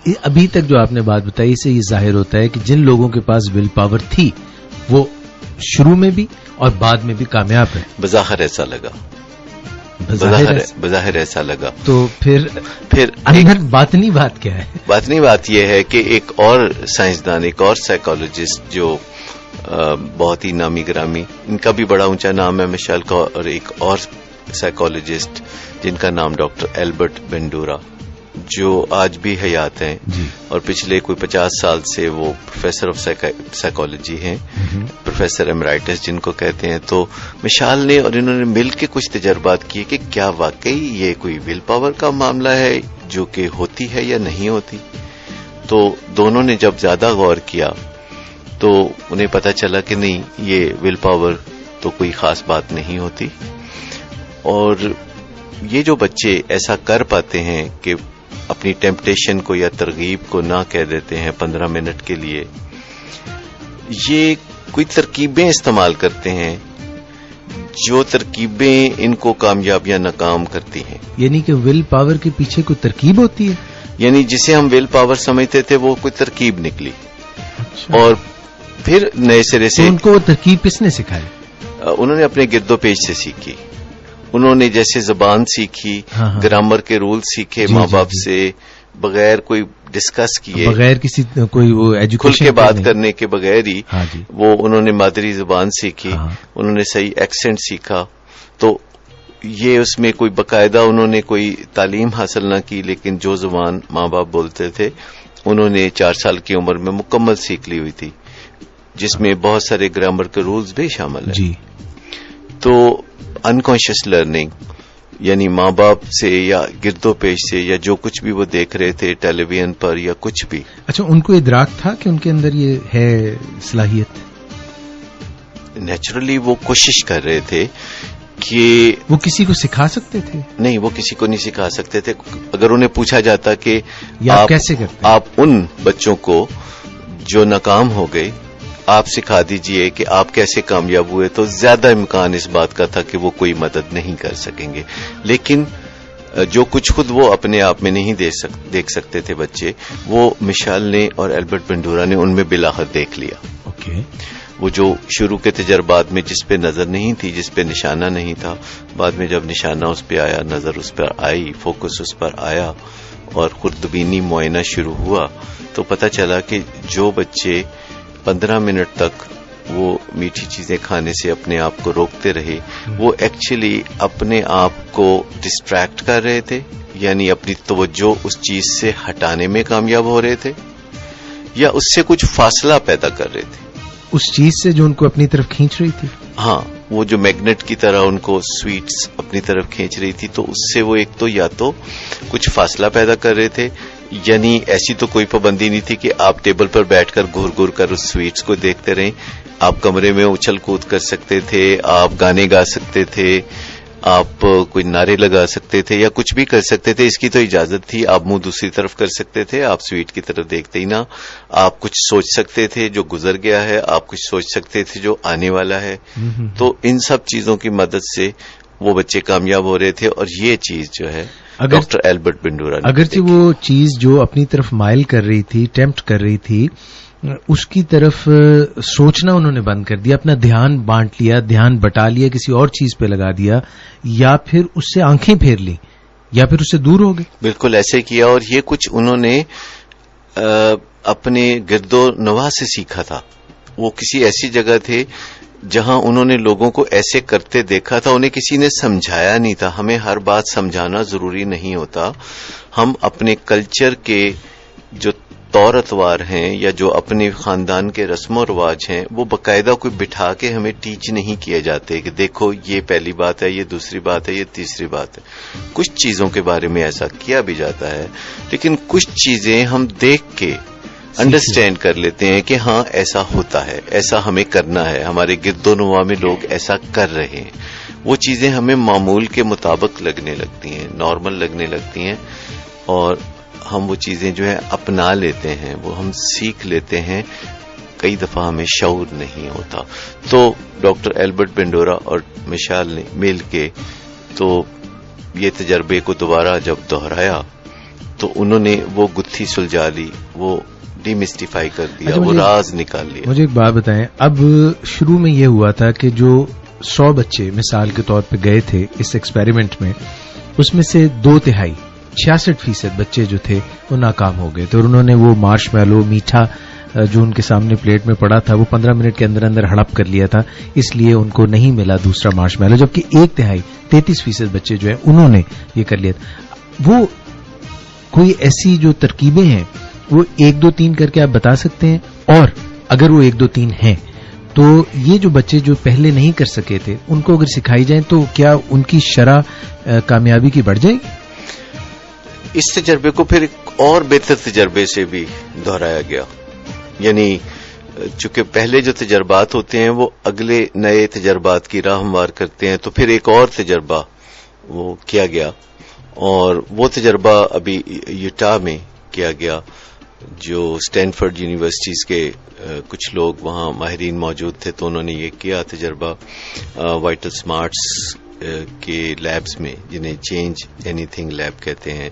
ابھی تک جو آپ نے بات بتائی اس سے یہ ظاہر ہوتا ہے کہ جن لوگوں کے پاس ول پاور تھی وہ شروع میں بھی اور بعد میں بھی کامیاب ہے. بظاہر ایسا لگا, بظاہر ایسا لگا. تو پھر اندر باطنی بات کیا ہے؟ باطنی بات یہ ہے کہ ایک اور سائنسدان, ایک اور سائیکالوجسٹ جو بہت ہی نامی گرامی, ان کا بھی بڑا اونچا نام ہے مشیل کا, اور ایک اور سائیکالوجسٹ جن کا نام ڈاکٹر ایلبرٹ بینڈورا, جو آج بھی حیات ہیں اور پچھلے کوئی 50 سال سے وہ پروفیسر آف سائیکالوجی ہیں, پروفیسر ایمرائٹس جن کو کہتے ہیں. تو مشال نے اور انہوں نے مل کے کچھ تجربات کیے کہ کیا واقعی یہ کوئی ول پاور کا معاملہ ہے جو کہ ہوتی ہے یا نہیں ہوتی. تو دونوں نے جب زیادہ غور کیا تو انہیں پتہ چلا کہ نہیں, یہ ول پاور تو کوئی خاص بات نہیں ہوتی, اور یہ جو بچے ایسا کر پاتے ہیں کہ اپنی ٹیمپٹیشن کو یا ترغیب کو نہ کہہ دیتے ہیں 15 منٹ کے لیے, یہ کوئی ترکیبیں استعمال کرتے ہیں جو ترکیبیں ان کو کامیاب یا ناکام کرتی ہیں. یعنی کہ ول پاور کے پیچھے کوئی ترکیب ہوتی ہے, یعنی جسے ہم ول پاور سمجھتے تھے وہ کوئی ترکیب نکلی. اچھا. اور پھر نئے سرے سے ان کو وہ ترکیب کس نے سکھائی؟ انہوں نے اپنے گرد و پیش سے سیکھی. انہوں نے جیسے زبان سیکھی, گرامر کے رول سیکھے ماں باپ سے, بغیر کوئی ڈسکس کیے, بغیر کسی کوئی وہ ایجوکیشن کھل کے بات کرنے کے بغیر ہی وہ انہوں نے مادری زبان سیکھی, انہوں نے صحیح ایکسنٹ سیکھا. تو یہ اس میں کوئی باقاعدہ انہوں نے کوئی تعلیم حاصل نہ کی, لیکن جو زبان ماں باپ بولتے تھے انہوں نے 4 سال کی عمر میں مکمل سیکھ لی ہوئی تھی, جس میں بہت سارے گرامر کے رولز بھی شامل ہیں. تو انکانشیس لرننگ, یعنی ماں باپ سے یا گرد و پیش سے یا جو کچھ بھی وہ دیکھ رہے تھے ٹیلی ویژن پر یا کچھ بھی. اچھا, ان کو ادراک تھا کہ ان کے اندر یہ ہے صلاحیت؟ نیچرلی وہ کوشش کر رہے تھے کہ وہ کسی کو سکھا سکتے تھے. نہیں, وہ کسی کو نہیں سکھا سکتے تھے. اگر انہیں پوچھا جاتا کہ آپ کیسے کرتے, آپ ان بچوں کو جو ناکام ہو گئے آپ سکھا دیجئے کہ آپ کیسے کامیاب ہوئے, تو زیادہ امکان اس بات کا تھا کہ وہ کوئی مدد نہیں کر سکیں گے. لیکن جو کچھ خود وہ اپنے آپ میں نہیں دیکھ سکتے تھے بچے, وہ مشال نے اور ایلبرٹ بینڈورا نے ان میں بلاخر دیکھ لیا. وہ جو شروع کے تجربات میں جس پہ نظر نہیں تھی, جس پہ نشانہ نہیں تھا, بعد میں جب نشانہ اس پہ آیا, نظر اس پر آئی, فوکس اس پر آیا اور خوردبینی معائنہ شروع ہوا, تو پتہ چلا کہ جو بچے 15 منٹ تک وہ میٹھی چیزیں کھانے سے اپنے آپ کو روکتے رہے, وہ ایکچولی اپنے آپ کو ڈسٹریکٹ کر رہے تھے, یعنی اپنی توجہ اس چیز سے ہٹانے میں کامیاب ہو رہے تھے, یا اس سے کچھ فاصلہ پیدا کر رہے تھے اس چیز سے جو ان کو اپنی طرف کھینچ رہی تھی. ہاں, وہ جو میگنیٹ کی طرح ان کو سویٹس اپنی طرف کھینچ رہی تھی, تو اس سے وہ ایک تو یا تو کچھ فاصلہ پیدا کر رہے تھے, یعنی ایسی تو کوئی پابندی نہیں تھی کہ آپ ٹیبل پر بیٹھ کر گھور گھور کر اس سویٹس کو دیکھتے رہیں. آپ کمرے میں اچھل کود کر سکتے تھے, آپ گانے گا سکتے تھے, آپ کوئی نعرے لگا سکتے تھے یا کچھ بھی کر سکتے تھے, اس کی تو اجازت تھی. آپ منہ دوسری طرف کر سکتے تھے, آپ سویٹ کی طرف دیکھتے ہی نہ. آپ کچھ سوچ سکتے تھے جو گزر گیا ہے, آپ کچھ سوچ سکتے تھے جو آنے والا ہے. تو ان سب چیزوں کی مدد سے وہ بچے کامیاب ہو رہے تھے. اور یہ چیز جو ہے ڈاکٹر ایلبرٹ بینڈورا نے, اگرچہ وہ چیز جو اپنی طرف مائل کر رہی تھی, ٹیمپٹ کر رہی تھی, اس کی طرف سوچنا انہوں نے بند کر دیا, اپنا دھیان بانٹ لیا, دھیان بٹا لیا, کسی اور چیز پہ لگا دیا, یا پھر اس سے آنکھیں پھیر لی, یا پھر اس سے دور ہو گئے. بالکل ایسے کیا, اور یہ کچھ انہوں نے اپنے گرد و نواح سے سیکھا تھا. وہ کسی ایسی جگہ تھے جہاں انہوں نے لوگوں کو ایسے کرتے دیکھا تھا, انہیں کسی نے سمجھایا نہیں تھا. ہمیں ہر بات سمجھانا ضروری نہیں ہوتا. ہم اپنے کلچر کے جو طور اتوار ہیں یا جو اپنے خاندان کے رسم و رواج ہیں, وہ باقاعدہ کوئی بٹھا کے ہمیں ٹیچ نہیں کیے جاتے کہ دیکھو یہ پہلی بات ہے, یہ دوسری بات ہے, یہ تیسری بات ہے. کچھ چیزوں کے بارے میں ایسا کیا بھی جاتا ہے, لیکن کچھ چیزیں ہم دیکھ کے انڈرسٹینڈ کر لیتے ہیں کہ ہاں ایسا ہوتا ہے, ایسا ہمیں کرنا ہے, ہمارے گرد و نواح میں لوگ ایسا کر رہے ہیں. وہ چیزیں ہمیں معمول کے مطابق لگنے لگتی ہیں, نارمل لگنے لگتی ہیں, اور ہم وہ چیزیں جو ہے اپنا لیتے ہیں, وہ ہم سیکھ لیتے ہیں. کئی دفعہ ہمیں شعور نہیں ہوتا. تو ڈاکٹر ایلبرٹ بینڈورا اور مشال نے مل کے تو یہ تجربے کو دوبارہ جب دہرایا تو انہوں نے وہ گتھی سلجھا لی, وہ ڈیمسٹیفائی کر دیا, وہ راز نکال لیا. مجھے ایک بات بتائیں, اب شروع میں یہ ہوا تھا کہ جو 100 بچے مثال کے طور پہ گئے تھے اس ایکسپیریمنٹ میں, اس میں سے 2/3 66% بچے جو تھے وہ ناکام ہو گئے تھے, اور انہوں نے وہ مارش میلو میٹھا جو ان کے سامنے پلیٹ میں پڑا تھا وہ 15 منٹ کے اندر اندر ہڑپ کر لیا تھا, اس لیے ان کو نہیں ملا دوسرا مارش میلو, جبکہ 1/3 33% بچے جو ہیں انہوں نے یہ کر لیا تھا. وہ کوئی ایسی جو ترکیبیں ہیں وہ 1 2 3 کر کے آپ بتا سکتے ہیں, اور اگر وہ 1 2 3 ہیں تو یہ جو بچے جو پہلے نہیں کر سکے تھے ان کو اگر سکھائی جائیں تو کیا ان کی شرح کامیابی کی بڑھ جائے گی؟ اس تجربے کو پھر ایک اور بہتر تجربے سے بھی دہرایا گیا, یعنی چونکہ پہلے جو تجربات ہوتے ہیں وہ اگلے نئے تجربات کی راہ ہموار کرتے ہیں, تو پھر ایک اور تجربہ وہ کیا گیا, اور وہ تجربہ ابھی یوٹا میں کیا گیا. جو اسٹینفورڈ یونیورسٹیز کے کچھ لوگ وہاں ماہرین موجود تھے, تو انہوں نے یہ کیا تجربہ وائٹل سمارٹس کے لیبز میں, جنہیں چینج اینی تھنگ لیب کہتے ہیں.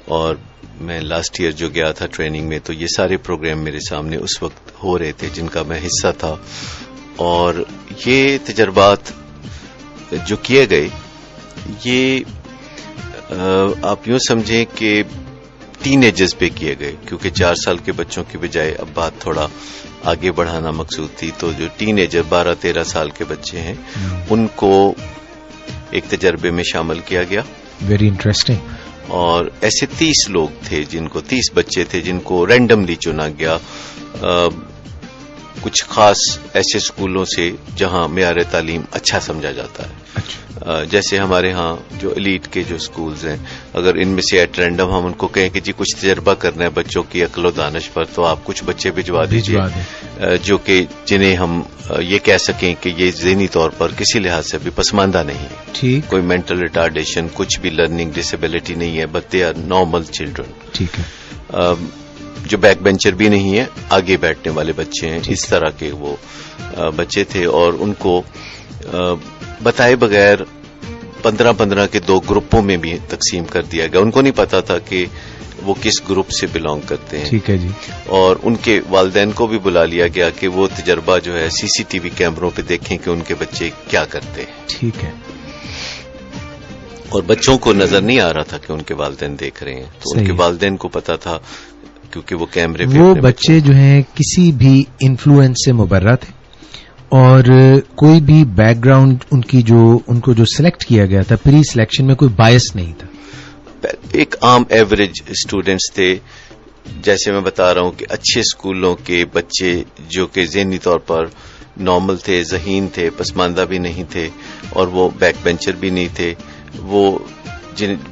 اور میں لاسٹ ایئر جو گیا تھا ٹریننگ میں, تو یہ سارے پروگرام میرے سامنے اس وقت ہو رہے تھے جن کا میں حصہ تھا. اور یہ تجربات جو کیے گئے, یہ آپ یوں سمجھیں کہ ٹین ایجز پہ کیے گئے, کیونکہ 4 سال کے بچوں کی بجائے اب بات تھوڑا آگے بڑھانا مقصود تھی. تو جو ٹین ایجر 12-13 سال کے بچے ہیں ان کو ایک تجربے میں شامل کیا گیا. Very interesting. اور ایسے 30 لوگ تھے 30 بچے تھے جن کو رینڈملی چنا گیا, کچھ خاص ایسے اسکولوں سے جہاں معیار تعلیم اچھا سمجھا جاتا ہے. جیسے ہمارے ہاں جو ایلیٹ کے جو اسکولز ہیں, اگر ان میں سے ایٹ رینڈم ہم ان کو کہیں کہ جی کچھ تجربہ کرنا ہے بچوں کی عقل و دانش پر, تو آپ کچھ بچے بھجوا دیجیے جو کہ جنہیں ہم یہ کہہ سکیں کہ یہ ذہنی طور پر کسی لحاظ سے بھی پسماندہ نہیں ہے, کوئی مینٹل ریٹارڈیشن, کچھ بھی لرننگ ڈسیبلٹی نہیں ہے, but they are normal children. ٹھیک ہے. جو بیک بینچر بھی نہیں ہے, آگے بیٹھنے والے بچے ہیں, اس طرح کے وہ بچے تھے. اور ان کو بتائے بغیر 15-15 کے 2 گروپوں میں بھی تقسیم کر دیا گیا. ان کو نہیں پتا تھا کہ وہ کس گروپ سے بلانگ کرتے ہیں. ٹھیک ہے جی. اور ان کے والدین کو بھی بلا لیا گیا کہ وہ تجربہ جو ہے CCTV کیمروں پہ دیکھیں کہ ان کے بچے کیا کرتے ہیں. ٹھیک ہے. اور بچوں کو نظر نہیں آ رہا تھا کہ ان کے والدین دیکھ رہے ہیں, تو ان کے والدین کو پتا تھا کیونکہ وہ کیمرے پہ. وہ بچے جو ہیں کسی بھی انفلوئنس سے مبرہ تھے, اور کوئی بھی بیک گراؤنڈ ان کو جو سلیکٹ کیا گیا تھا پری سلیکشن میں کوئی بائس نہیں تھا. ایک عام ایوریج اسٹوڈینٹس تھے, جیسے میں بتا رہا ہوں کہ اچھے اسکولوں کے بچے جو کہ ذہنی طور پر نارمل تھے, ذہین تھے, پسماندہ بھی نہیں تھے, اور وہ بیک بینچر بھی نہیں تھے.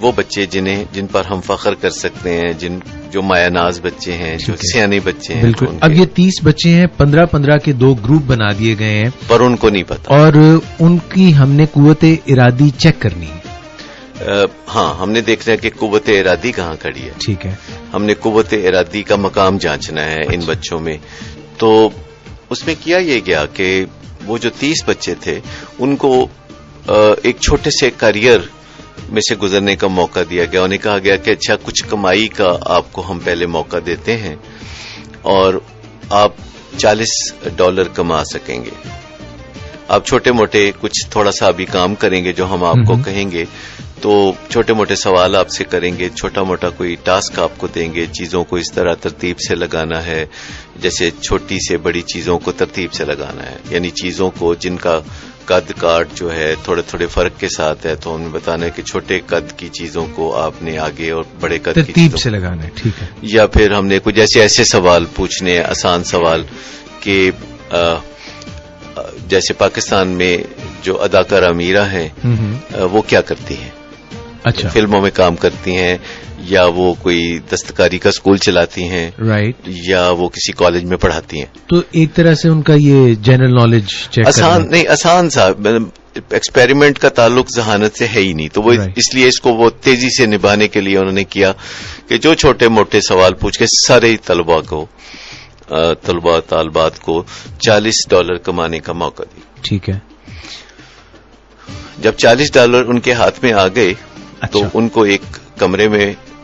وہ بچے جن پر ہم فخر کر سکتے ہیں, جو مایا ناز بچے ہیں, جو سیانے بچے ہیں. بالکل. اب یہ 30 بچے ہیں, 15-15 کے 2 گروپ بنا دیے گئے ہیں, پر ان کو نہیں پتا, اور ان کی ہم نے قوت ارادی چیک کرنی ہے. ہاں, ہم نے دیکھنا ہے کہ قوت ارادی کہاں کھڑی ہے. ٹھیک ہے. ہم نے قوت ارادی کا مقام جانچنا ہے ان بچوں میں. تو اس میں کیا یہ گیا کہ وہ جو 30 بچے تھے ان کو ایک چھوٹے سے کیریئر میں سے گزرنے کا موقع دیا گیا. انہیں کہا گیا کہ اچھا کچھ کمائی کا آپ کو ہم پہلے موقع دیتے ہیں, اور آپ $40 کما سکیں گے. آپ چھوٹے موٹے کچھ تھوڑا سا بھی کام کریں گے جو ہم آپ کو کہیں گے, تو چھوٹے موٹے سوال آپ سے کریں گے, چھوٹا موٹا کوئی ٹاسک آپ کو دیں گے, چیزوں کو اس طرح ترتیب سے لگانا ہے, جیسے چھوٹی سے بڑی چیزوں کو ترتیب سے لگانا ہے, یعنی چیزوں کو جن کا قد کاٹ جو ہے تھوڑے تھوڑے فرق کے ساتھ ہے, تو ہمیں بتانا ہے کہ چھوٹے قد کی چیزوں کو آپ نے آگے اور بڑے قد کی ترتیب سے لگانا ہے. ٹھیک ہے. یا پھر ہم نے کچھ ایسے سوال پوچھنے ہیں, آسان سوال, کہ جیسے پاکستان میں جو اداکارہ میرا ہیں وہ کیا کرتی ہیں؟ اچھا. فلموں میں کام کرتی ہیں, یا وہ کوئی دستکاری کا اسکول چلاتی ہیں, رائٹ, یا وہ کسی کالج میں پڑھاتی ہیں. تو ایک طرح سے ان کا یہ جنرل نالج چیک آسان سا ایکسپیریمنٹ کا تعلق ذہانت سے ہے ہی نہیں, تو وہ اس لیے اس کو وہ تیزی سے نبھانے کے لیے انہوں نے کیا کہ جو چھوٹے موٹے سوال پوچھ کے سارے طالبات کو $40 کمانے کا موقع دی. ٹھیک ہے. جب $40 ان کے ہاتھ میں آ گئے تو ان کو ایک کمرے میں